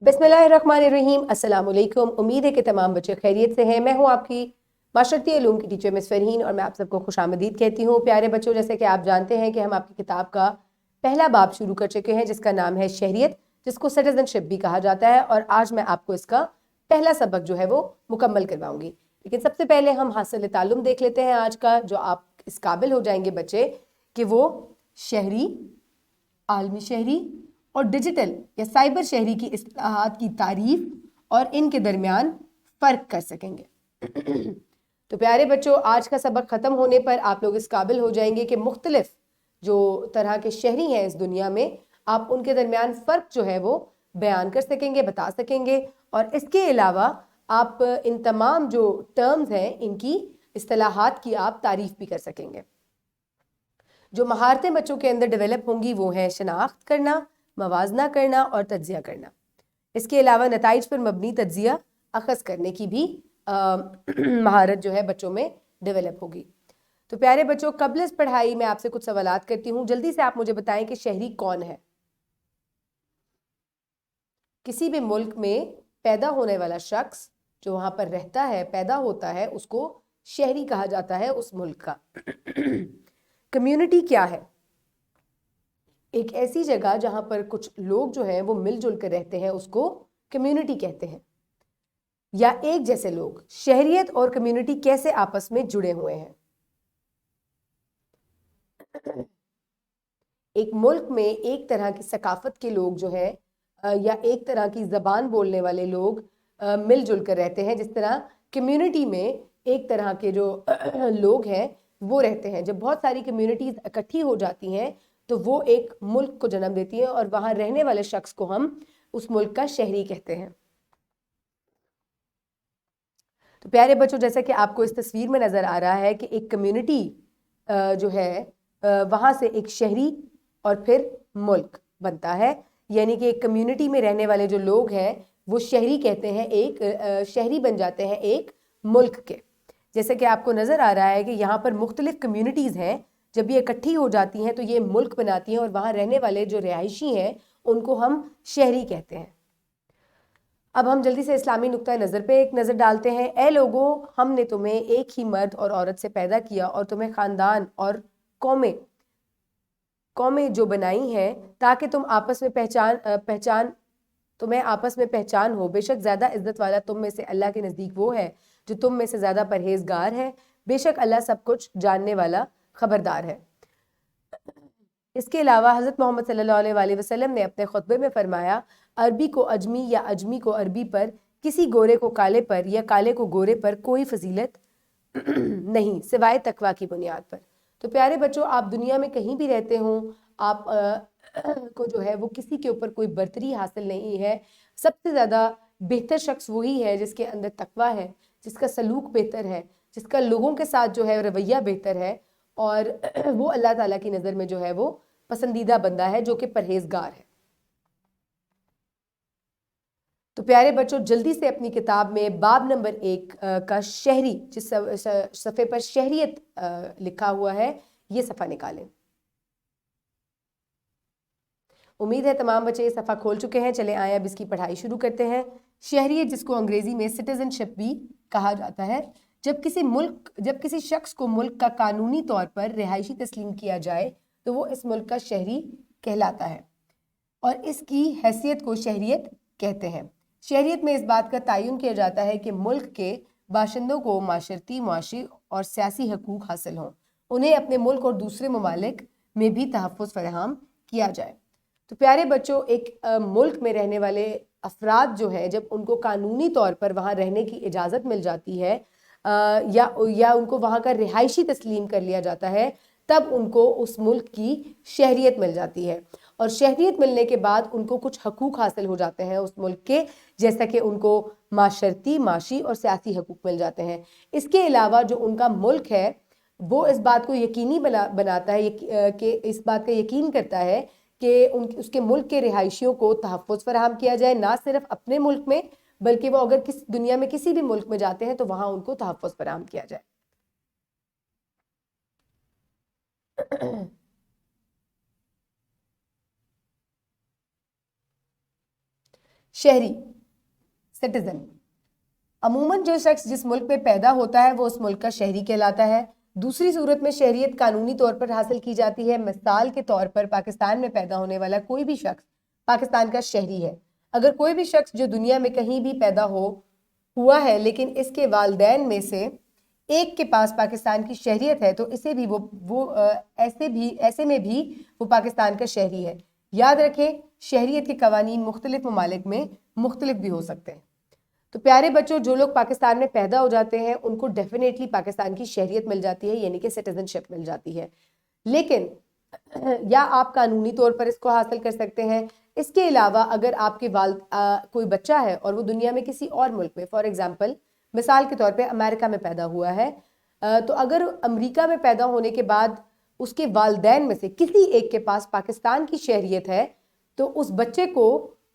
बिस्मिल्लाहिर्रहमानिर्रहीम। अस्सलाम वालेकुम। उम्मीद है कि तमाम बच्चे खैरियत से हैं। मैं हूं आपकी माशरती उलूम की टीचर मिस फरहीन और मैं आप सबको खुशामदीद कहती हूँ। प्यारे बच्चों, जैसे कि आप जानते हैं कि हम आपकी किताब का पहला बाब शुरू कर चुके हैं जिसका नाम है शहरियत, जिसको सिटीजनशिप भी कहा जाता है। और आज मैं आपको इसका पहला सबक जो है वो मुकम्मल करवाऊंगी। लेकिन सबसे पहले हम हासिल ताल्लुम देख लेते हैं आज का, जो आप इस काबिल हो जाएंगे बच्चे कि वो शहरी, आलमी शहरी और डिजिटल या साइबर शहरी की इस्लाहात की तारीफ और इनके दरमियान फ़र्क कर सकेंगे। तो प्यारे बच्चों, आज का सबक ख़त्म होने पर आप लोग इस काबिल हो जाएंगे कि मुख्तलिफ जो तरह के शहरी हैं इस दुनिया में, आप उनके दरमियान फ़र्क जो है वो बयान कर सकेंगे, बता सकेंगे। और इसके अलावा आप इन तमाम जो टर्म्स हैं इनकी इस्तिलाहात की आप तारीफ भी कर सकेंगे। जो महारतें बच्चों के अंदर डेवलप होंगी वो है शनाख्त करना, मवाजना करना और तज्जिया करना। इसके अलावा नताइज पर मबनी तज्जिया अखज़ करने की भी महारत जो है बच्चों में डेवलप होगी। तो प्यारे बच्चों, कबल इस पढ़ाई में आपसे कुछ सवालात करती हूँ। जल्दी से आप मुझे बताएं कि शहरी कौन है। किसी भी मुल्क में पैदा होने वाला शख्स जो वहाँ पर रहता है, पैदा होता है, उसको शहरी कहा जाता है उस मुल्क का। कम्युनिटी क्या है? एक ऐसी जगह जहां पर कुछ लोग जो हैं वो मिलजुल कर रहते हैं, उसको कम्युनिटी कहते हैं, या एक जैसे लोग। शहरियत और कम्युनिटी कैसे आपस में जुड़े हुए हैं? एक मुल्क में एक तरह की सकाफत के लोग जो है या एक तरह की ज़बान बोलने वाले लोग मिलजुल कर रहते हैं, जिस तरह कम्युनिटी में एक तरह के जो लोग हैं वो रहते हैं। जब बहुत सारी कम्युनिटीज़ इकट्ठी हो जाती हैं तो वो एक मुल्क को जन्म देती हैं और वहाँ रहने वाले शख्स को हम उस मुल्क का शहरी कहते हैं। तो प्यारे बच्चों, जैसा कि आपको इस तस्वीर में नज़र आ रहा है कि एक कम्युनिटी जो है वहाँ से एक शहरी और फिर मुल्क बनता है। यानी कि एक कम्युनिटी में रहने वाले जो लोग हैं वो शहरी कहते हैं, एक शहरी बन जाते हैं एक मुल्क के। जैसे कि आपको नज़र आ रहा है कि यहाँ पर मुख्तलिफ कम्युनिटीज़ हैं, जब ये इकट्ठी हो जाती हैं तो ये मुल्क बनाती हैं और वहाँ रहने वाले जो रिहायशी हैं उनको हम शहरी कहते हैं। अब हम जल्दी से इस्लामी नुक्ता नज़र पे एक नज़र डालते हैं। ए लोगों, हमने तुम्हें एक ही मर्द और औरत से पैदा किया और तुम्हें ख़ानदान और कौमें कौमें जो बनाई हैं ताकि तुम आपस में तुम्हें आपस में पहचान हो। बेशक ज़्यादा इज्जत वाला तुम में से अल्लाह के नज़दीक वो है जो तुम में से ज़्यादा परहेजगार है। बेशक अल्लाह सब कुछ जानने वाला खबरदार है। इसके अलावा हज़रत मोहम्मद सल्लल्लाहु अलैहि वसल्लम ने अपने खुतबे में फरमाया, अरबी को अजमी या अजमी को अरबी पर, किसी गोरे को काले पर या काले को गोरे पर कोई फजीलत नहीं सिवाय तकवा की बुनियाद पर। तो प्यारे बच्चों, आप दुनिया में कहीं भी रहते हों, आप को जो है वो किसी के ऊपर कोई बर्तरी हासिल नहीं है। सबसे ज़्यादा बेहतर शख्स वही है जिसके अंदर तकवा है, जिसका सलूक बेहतर है, जिसका लोगों के साथ जो है रवैया बेहतर है, और वो अल्लाह ताला की नज़र में जो है वो पसंदीदा बंदा है जो कि परहेजगार है। तो प्यारे बच्चों, जल्दी से अपनी किताब में बाब नंबर 1 का शहरी, जिस सफ़े पर शहरियत लिखा हुआ है, ये सफ़ा निकालें। उम्मीद है तमाम बच्चे ये सफ़ा खोल चुके हैं। चले आए अब इसकी पढ़ाई शुरू करते हैं। शहरियत, जिसको अंग्रेज़ी में सिटीजनशिप भी कहा जाता है, जब किसी शख्स को मुल्क का कानूनी तौर पर रिहायशी तस्लीम किया जाए तो वो इस मुल्क का शहरी कहलाता है और इसकी हैसियत को शहरियत कहते हैं। शहरियत में इस बात का तयन किया जाता है कि मुल्क के बाशिंदों को माशरती, मुआशी और सियासी हकूक़ हासिल हों, उन्हें अपने मुल्क और दूसरे ममालिक में भी तहफ़्फ़ुज़ फराहम किया जाए। तो प्यारे बच्चों, एक मुल्क में रहने वाले अफराद जो है, जब उनको कानूनी तौर पर वहाँ रहने की इजाज़त मिल जाती है या उनको वहाँ का रिहायशी तस्लीम कर लिया जाता है, तब उनको उस मुल्क की शहरियत मिल जाती है। और शहरियत मिलने के बाद उनको कुछ हकूक़ हासिल हो जाते हैं उस मुल्क के, जैसा कि उनको माशरती, माशी और सियासी हकूक़ मिल जाते हैं। इसके अलावा जो उनका मुल्क है वो इस बात को यकीनी बनाता है कि इस बात का यकीन करता है कि उसके मुल्क के रिहायशियों को तहफ़्फ़ुज़ फराहम किया जाए, ना सिर्फ अपने मुल्क में बल्कि वो अगर दुनिया में किसी भी मुल्क में जाते हैं तो वहाँ उनको तहफ़्फ़ुज़ फराहम किया जाए। शहरी सिटीजन, अमूमन जो शख्स जिस मुल्क में पैदा होता है वो उस मुल्क का शहरी कहलाता है। दूसरी सूरत में शहरियत कानूनी तौर पर हासिल की जाती है। मिसाल के तौर पर पाकिस्तान में पैदा होने वाला कोई भी शख्स पाकिस्तान का शहरी है। अगर कोई भी शख्स जो दुनिया में कहीं भी पैदा हुआ है लेकिन इसके वालिदैन में से एक के पास पाकिस्तान की शहरियत है तो इसे भी ऐसे में भी वो पाकिस्तान का शहरी है। याद रखें, शहरियत के कवानीन मुख्तलिफ ममालिक में मुख्तलिफ भी हो सकते हैं। तो प्यारे बच्चों, जो लोग पाकिस्तान में पैदा हो जाते हैं उनको डेफिनेटली पाकिस्तान की शहरियत मिल जाती है, यानी कि सिटीजनशिप मिल जाती है। लेकिन या आप कानूनी तौर पर इसको हासिल कर सकते हैं। इसके अलावा अगर आपके कोई बच्चा है और वो दुनिया में किसी और मुल्क में, फॉर एग्जांपल मिसाल के तौर पे अमेरिका में पैदा हुआ है, तो अगर अमेरिका में पैदा होने के बाद उसके वालिदैन में से किसी एक के पास पाकिस्तान की शहरियत है तो उस बच्चे को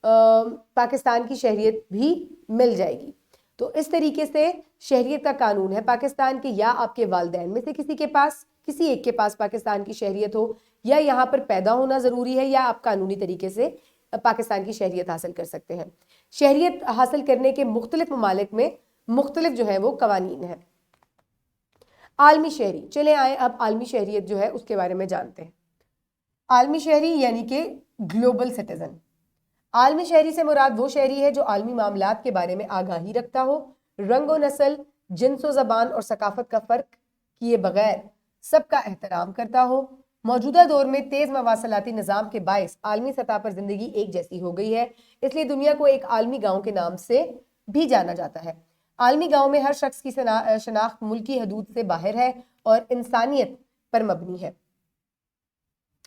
पाकिस्तान की शहरियत भी मिल जाएगी। तो इस तरीके से शहरियत का कानून है पाकिस्तान के, या आपके वालिदैन में से किसी एक के पास पाकिस्तान की शहरियत हो, या यहाँ पर पैदा होना ज़रूरी है, या आप कानूनी तरीके से पाकिस्तान की शहरियत हासिल कर सकते हैं। शहरियत हासिल करने के मुख्तलिफ ममालिक में मुख्तलिफ जो है वो कवानीन है। आलमी शहरी, चले आए अब आलमी शहरियत जो है उसके बारे में जानते हैं। आलमी शहरी यानी कि ग्लोबल सिटीजन। आलमी शहरी से मुराद वो शहरी है जो आलमी मामलात के बारे में आगाही रखता हो, रंग व नस्ल, जिन्स व ज़बान और सकाफत का फ़र्क किए बगैर सबका एहतराम करता हो। मौजूदा दौर में तेज़ मवासलाती निज़ाम के बायस आलमी सतह पर ज़िंदगी एक जैसी हो गई है, इसलिए दुनिया को एक आलमी गाँव के नाम से भी जाना जाता है। आलमी गाँव में हर शख्स की शनाख्त मुल्की हदूद से बाहर है और इंसानियत पर मबनी है।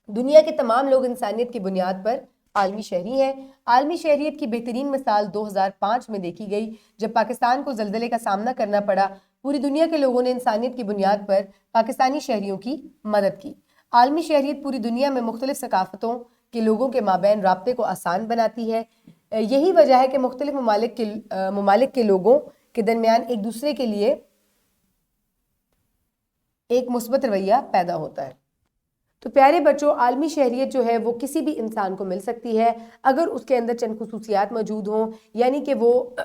दुनिया के तमाम लोग इंसानियत की बुनियाद पर आलमी शहरी हैं। आलमी शहरियत की बेहतरीन मिसाल 2005 में देखी गई, जब पाकिस्तान को ज़ल्ज़ले का सामना करना पड़ा। पूरी दुनिया के लोगों ने इंसानियत की बुनियाद पर पाकिस्तानी शहरियों की मदद की। आलमी शहरियत पूरी दुनिया में मुख्तलिफ सकाफ़तों के लोगों के माबैन राब्ते को आसान बनाती है। यही वजह है कि मुख्तलिफ ममालिक के लोगों के दरमियान एक दूसरे के लिए एक मुस्बत रवैया पैदा होता है। तो प्यारे बच्चों, आलमी शहरियत जो है वो किसी भी इंसान को मिल सकती है अगर उसके अंदर चंद खुसूसियात मौजूद हों, यानी कि वो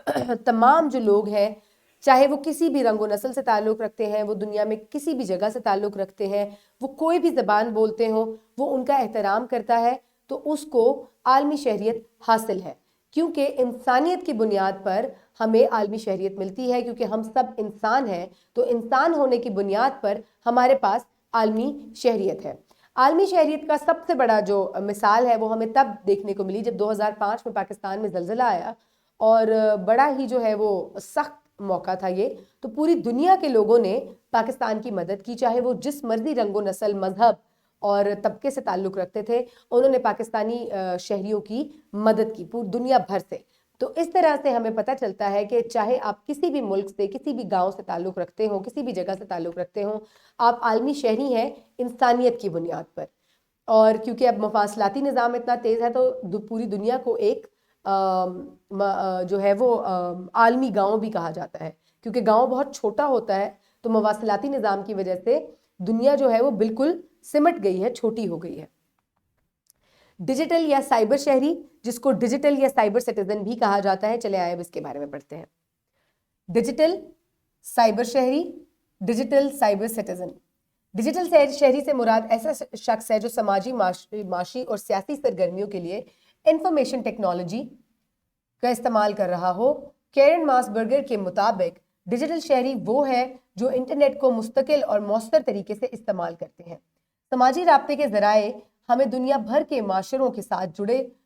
तमाम जो लोग हैं, चाहे वो किसी भी रंग व नस्ल से ताल्लुक़ रखते हैं, वो दुनिया में किसी भी जगह से ताल्लुक़ रखते हैं, वो कोई भी ज़बान बोलते हों, वो उनका एहतराम करता है, तो उसको आलमी शहरियत हासिल है। क्योंकि इंसानियत की बुनियाद पर हमें आलमी शहरियत मिलती है, क्योंकि हम सब इंसान हैं, तो इंसान होने की बुनियाद पर हमारे पास आलमी शहरियत है। आलमी शहरियत का सबसे बड़ा जो मिसाल है वो हमें तब देखने को मिली जब 2005 में पाकिस्तान में ज़ल्ज़ला आया, और बड़ा ही जो है वो सख्त मौका था ये। तो पूरी दुनिया के लोगों ने पाकिस्तान की मदद की, चाहे वो जिस मर्जी रंगो नस्ल, मजहब और तबके से ताल्लुक़ रखते थे, उन्होंने पाकिस्तानी शहरियों की मदद की पूरी दुनिया भर से। तो इस तरह से हमें पता चलता है कि चाहे आप किसी भी मुल्क से, किसी भी गांव से ताल्लुक़ रखते हो, किसी भी जगह से ताल्लुक़ रखते हो, आप आलमी शहरी हैं इंसानियत की बुनियाद पर। और क्योंकि अब मफासलाती निज़ाम इतना तेज़ है तो पूरी दुनिया को एक जो है वो आलमी गाँव भी कहा जाता है, क्योंकि गाँव बहुत छोटा होता है, तो मवासलाती निज़ाम की वजह से दुनिया जो है वो बिल्कुल सिमट गई है, छोटी हो गई है। डिजिटल या साइबर शहरी, जिसको डिजिटल या साइबर सिटीजन भी कहा जाता है, चले आए अब इसके बारे में पढ़ते हैं। डिजिटल साइबर शहरी, डिजिटल साइबर सिटीजन। डिजिटल शहरी से मुराद ऐसा शख्स है जो समाजी, माशी और सियासी सरगर्मियों के लिए इंफॉर्मेशन टेक्नोलॉजी का इस्तेमाल कर रहा हो। कैरन मासबर्गर के मुताबिक डिजिटल शहरी वो है जो इंटरनेट को मुस्तकिल और मौसर तरीके से इस्तेमाल करते हैं। समाजी राब्ते के ज़राए हमें दुनिया भर के माशरों के साथ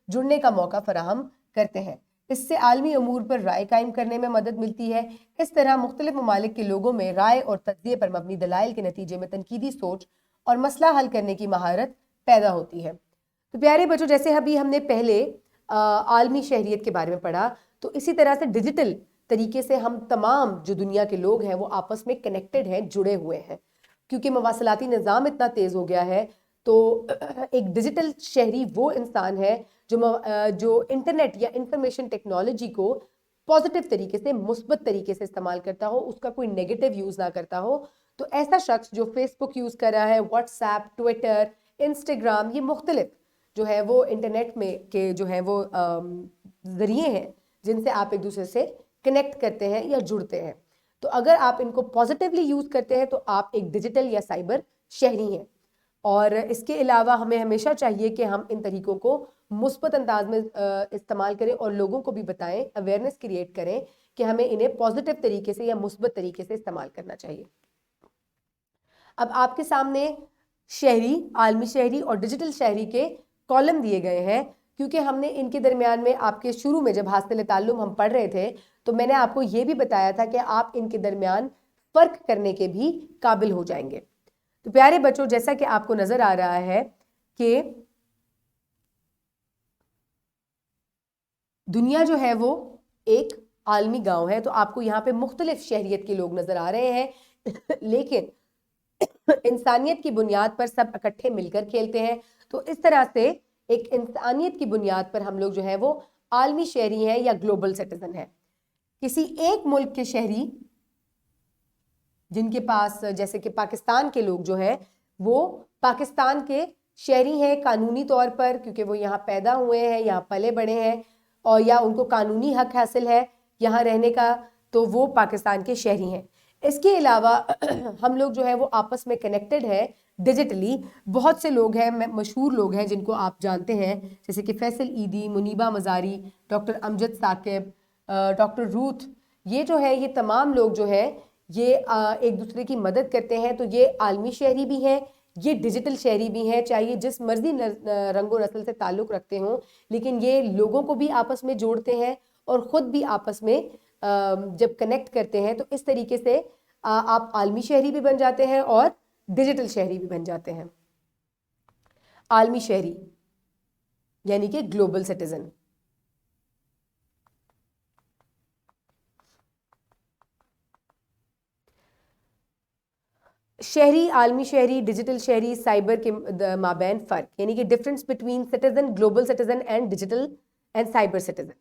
जुड़ने का मौका फराहम करते हैं। इससे आलमी अमूर पर राय कायम करने में मदद मिलती है। इस तरह मुख्तलिफ ममालिक के लोगों में राय और तज्ज़िये पर मबनी दलाइल के नतीजे में तनकीदी सोच और मसला हल करने की महारत पैदा होती है। तो प्यारे बच्चों, जैसे अभी हमने पहले आलमी शहरियत के बारे में पढ़ा, तो इसी तरह से डिजिटल तरीके से हम तमाम जो दुनिया के लोग हैं वो आपस में कनेक्टेड हैं, जुड़े हुए हैं। क्योंकि मवासलाती निज़ाम इतना तेज़ हो गया है, तो एक डिजिटल शहरी वो इंसान है जो इंटरनेट या इंफॉर्मेशन टेक्नोलॉजी को पॉजिटिव तरीके से, मुस्बत तरीके से इस्तेमाल करता हो, उसका कोई नेगेटिव यूज़ ना करता हो। तो ऐसा शख्स जो फेसबुक यूज़ कर रहा है, व्हाट्सएप, ट्विटर, इंस्टाग्राम, ये मुख्तलिफ जो है वो इंटरनेट में के जो है वो ذریعے ہیں جن سے آپ ایک دوسرے سے کنیکٹ کرتے ہیں یا جڑتے ہیں. تو اگر آپ ان کو پازیٹیولی یوز کرتے ہیں تو آپ ایک ڈیجیٹل یا سائبر شہری ہیں. اور اس کے علاوہ ہمیں ہمیشہ چاہیے کہ ہم ان طریقوں کو مثبت انداز میں استعمال کریں اور لوگوں کو بھی بتائیں, اویئرنیس کریٹ کریں کہ ہمیں انہیں پازیٹیو طریقے سے یا مثبت طریقے سے استعمال کرنا چاہیے. اب آپ کے سامنے شہری, عالمی شہری اور ڈیجیٹل شہری کے کالم دیے گئے ہیں, کیونکہ ہم نے ان کے درمیان میں آپ کے شروع میں جب حاصل تعلم ہم پڑھ رہے تھے تو میں نے آپ کو یہ بھی بتایا تھا کہ آپ ان کے درمیان فرق کرنے کے بھی قابل ہو جائیں گے. تو پیارے بچوں, جیسا کہ آپ کو نظر آ رہا ہے کہ دنیا جو ہے وہ ایک عالمی گاؤں ہے, تو آپ کو یہاں پہ مختلف شہریت کے لوگ نظر آ رہے ہیں لیکن انسانیت کی بنیاد پر سب اکٹھے مل کر کھیلتے ہیں. تو اس طرح سے ایک انسانیت کی بنیاد پر ہم لوگ جو ہے وہ عالمی شہری ہیں یا گلوبل سٹیزن ہیں. کسی ایک ملک کے شہری جن کے پاس, جیسے کہ پاکستان کے لوگ جو ہیں وہ پاکستان کے شہری ہیں قانونی طور پر, کیونکہ وہ یہاں پیدا ہوئے ہیں, یہاں پلے بڑے ہیں اور یا ان کو قانونی حق حاصل ہے یہاں رہنے کا, تو وہ پاکستان کے شہری ہیں. اس کے علاوہ ہم لوگ جو ہے وہ آپس میں کنیکٹڈ ہیں ڈیجیٹلی. بہت سے لوگ ہیں, مشہور لوگ ہیں جن کو آپ جانتے ہیں, جیسے کہ فیصل ایدی, منیبہ مزاری, ڈاکٹر امجد ثاقب, ڈاکٹر روتھ. یہ جو ہے یہ تمام لوگ جو ہے یہ ایک دوسرے کی مدد کرتے ہیں. تو یہ عالمی شہری بھی ہیں, یہ ڈیجیٹل شہری بھی ہیں, چاہے جس مرضی رنگ و نسل سے تعلق رکھتے ہوں, لیکن یہ لوگوں کو بھی آپس میں جوڑتے ہیں اور خود بھی آپس میں جب کنیکٹ کرتے ہیں تو اس طریقے سے آپ عالمی شہری بھی بن جاتے ہیں اور ڈیجیٹل شہری بھی بن جاتے ہیں. عالمی شہری یعنی کہ گلوبل سٹیزن. شہری, عالمی شہری, ڈیجیٹل شہری, سائبر کے مابین فرق, یعنی کہ difference between citizen, global citizen and digital and cyber citizen.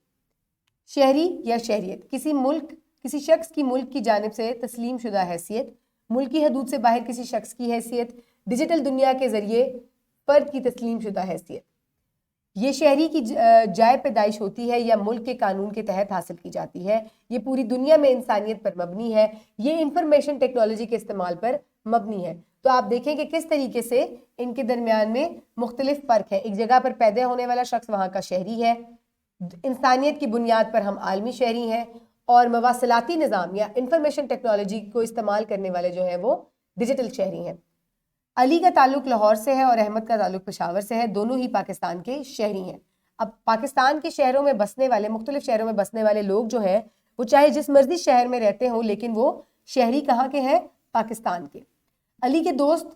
شہری یا شہریت کسی ملک, کسی شخص کی ملک کی جانب سے تسلیم شدہ حیثیت, ملکی حدود سے باہر کسی شخص کی حیثیت, ڈیجیٹل دنیا کے ذریعے فرد کی تسلیم شدہ حیثیت. یہ شہری کی جائے پیدائش ہوتی ہے یا ملک کے قانون کے تحت حاصل کی جاتی ہے. یہ پوری دنیا میں انسانیت پر مبنی ہے, یہ انفارمیشن ٹیکنالوجی کے استعمال پر مبنی ہے. تو آپ دیکھیں کہ کس طریقے سے ان کے درمیان میں مختلف فرق ہے. ایک جگہ پر پیدا ہونے والا شخص وہاں کا شہری ہے, انسانیت کی بنیاد پر ہم عالمی شہری ہیں, اور مواصلاتی نظام یا انفارمیشن ٹیکنالوجی کو استعمال کرنے والے جو ہیں وہ ڈیجیٹل شہری ہیں. علی کا تعلق لاہور سے ہے اور احمد کا تعلق پشاور سے ہے, دونوں ہی پاکستان کے شہری ہیں. اب پاکستان کے شہروں میں بسنے والے, مختلف شہروں میں بسنے والے لوگ جو ہیں وہ چاہے جس مرضی شہر میں رہتے ہوں لیکن وہ شہری کہاں کے ہیں؟ پاکستان کے. علی کے دوست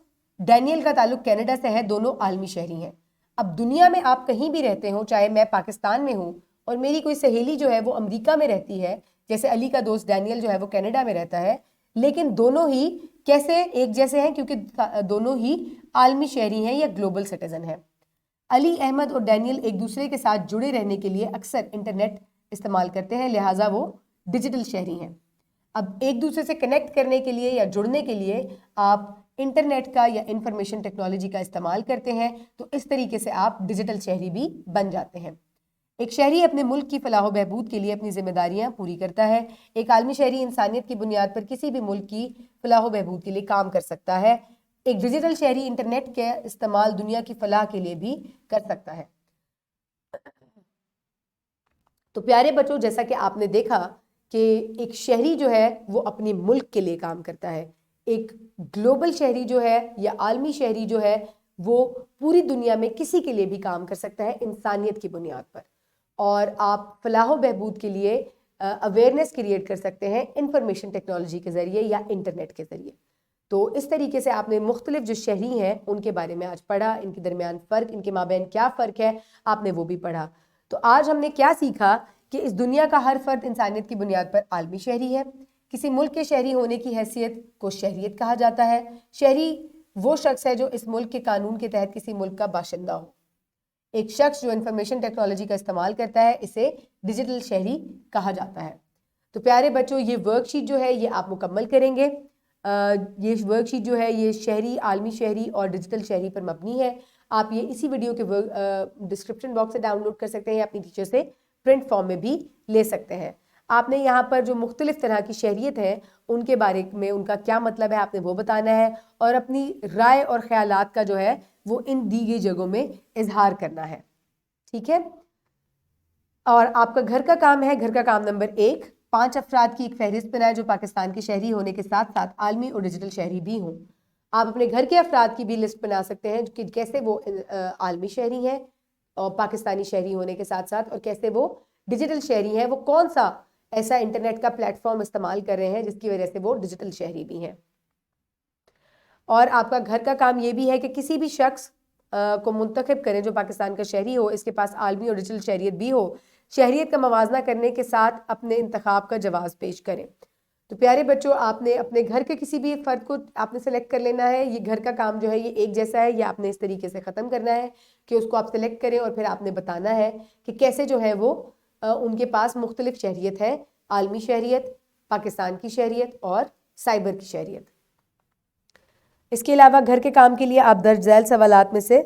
ڈینیل کا تعلق کینیڈا سے ہے, دونوں عالمی شہری ہیں. اب دنیا میں آپ کہیں بھی رہتے ہوں, چاہے میں پاکستان میں ہوں اور میری کوئی سہیلی جو ہے وہ امریکہ میں رہتی ہے, جیسے علی کا دوست ڈینیل جو ہے وہ کینیڈا میں رہتا ہے, لیکن دونوں ہی کیسے ایک جیسے ہیں؟ کیونکہ دونوں ہی عالمی شہری ہیں یا گلوبل سٹیزن ہیں. علی, احمد اور ڈینیل ایک دوسرے کے ساتھ جڑے رہنے کے لیے اکثر انٹرنیٹ استعمال کرتے ہیں, لہٰذا وہ ڈیجیٹل شہری ہیں. اب ایک دوسرے سے کنیکٹ کرنے کے لیے یا جڑنے کے لیے آپ انٹرنیٹ کا یا انفارمیشن ٹیکنالوجی کا استعمال کرتے ہیں, تو اس طریقے سے آپ ڈیجیٹل شہری بھی بن جاتے ہیں. ایک شہری اپنے ملک کی فلاح و بہبود کے لیے اپنی ذمہ داریاں پوری کرتا ہے. ایک عالمی شہری انسانیت کی بنیاد پر کسی بھی ملک کی فلاح و بہبود کے لیے کام کر سکتا ہے. ایک ڈیجیٹل شہری انٹرنیٹ کے استعمال دنیا کی فلاح کے لیے بھی کر سکتا ہے. تو پیارے بچوں, جیسا کہ آپ نے دیکھا کہ ایک شہری جو ہے وہ اپنے ملک کے لیے کام کرتا ہے, ایک گلوبل شہری جو ہے یا عالمی شہری جو ہے وہ پوری دنیا میں کسی کے لیے بھی کام کر سکتا ہے انسانیت کی بنیاد پر. اور آپ فلاح و بہبود کے لیے اویئرنیس کریٹ کر سکتے ہیں انفارمیشن ٹیکنالوجی کے ذریعے یا انٹرنیٹ کے ذریعے. تو اس طریقے سے آپ نے مختلف جو شہری ہیں ان کے بارے میں آج پڑھا, ان کے درمیان فرق, ان کے مابین کیا فرق ہے, آپ نے وہ بھی پڑھا. تو آج ہم نے کیا سیکھا کہ اس دنیا کا ہر فرد انسانیت کی بنیاد پر عالمی شہری ہے. کسی ملک کے شہری ہونے کی حیثیت کو شہریت کہا جاتا ہے. شہری وہ شخص ہے جو اس ملک کے قانون کے تحت کسی ملک کا باشندہ ہو. ایک شخص جو انفارمیشن ٹیکنالوجی کا استعمال کرتا ہے اسے ڈیجیٹل شہری کہا جاتا ہے. تو پیارے بچوں, یہ ورک شیٹ جو ہے یہ آپ مکمل کریں گے. یہ ورک شیٹ جو ہے یہ شہری, عالمی شہری اور ڈیجیٹل شہری پر مبنی ہے. آپ یہ اسی ویڈیو کے ڈسکرپشن باکس سے ڈاؤن لوڈ کر سکتے ہیں یا اپنی ٹیچر سے پرنٹ فارم میں بھی لے سکتے ہیں. آپ نے یہاں پر جو مختلف طرح کی شہریت ہیں ان کے بارے میں ان کا کیا مطلب ہے آپ نے وہ بتانا ہے, اور اپنی رائے اور خیالات کا جو ہے وہ ان دی گئی جگہوں میں اظہار کرنا ہے. ٹھیک ہے, اور آپ کا گھر کا کام ہے, گھر کا کام نمبر 1, 5 افراد کی ایک فہرست بنائے جو پاکستان کے شہری ہونے کے ساتھ ساتھ عالمی اور ڈیجیٹل شہری بھی ہوں. آپ اپنے گھر کے افراد کی بھی لسٹ بنا سکتے ہیں کہ کیسے وہ عالمی شہری ہیں اور پاکستانی شہری ہونے کے ساتھ ساتھ, اور کیسے وہ ڈیجیٹل شہری ہیں, وہ کون سا ایسا انٹرنیٹ کا پلیٹ فارم استعمال کر رہے ہیں جس کی وجہ سے وہ ڈیجیٹل شہری بھی ہیں. اور آپ کا گھر کا کام یہ بھی ہے کہ کسی بھی شخص کو منتخب کریں جو پاکستان کا شہری ہو, اس کے پاس عالمی اور ڈیجیٹل شہریت بھی ہو, شہریت کا موازنہ کرنے کے ساتھ اپنے انتخاب کا جواز پیش کریں. تو پیارے بچوں, آپ نے اپنے گھر کے کسی بھی فرد کو آپ نے سلیکٹ کر لینا ہے. یہ گھر کا کام جو ہے یہ ایک جیسا ہے, یہ آپ نے اس طریقے سے ختم کرنا ہے کہ اس کو آپ سلیکٹ کریں اور پھر آپ نے بتانا ہے کہ کیسے جو ہے وہ ان کے پاس مختلف شہریت ہے, عالمی شہریت, پاکستان کی شہریت اور سائبر کی شہریت. اس کے علاوہ گھر کے کام کے لیے آپ درج ذیل سوالات میں سے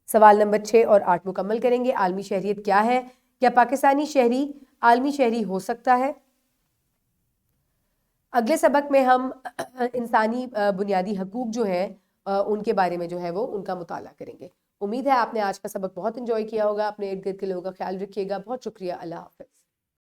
سوال نمبر 6 اور 8 مکمل کریں گے. عالمی شہریت کیا ہے؟ کیا پاکستانی شہری عالمی شہری ہو سکتا ہے؟ اگلے سبق میں ہم انسانی بنیادی حقوق جو ہیں ان کے بارے میں جو ہے وہ ان کا مطالعہ کریں گے. امید ہے آپ نے آج کا سبق بہت انجوائے کیا ہوگا. اپنے ارد گرد کے لوگوں کا خیال رکھیے گا. بہت شکریہ. اللہ حافظ.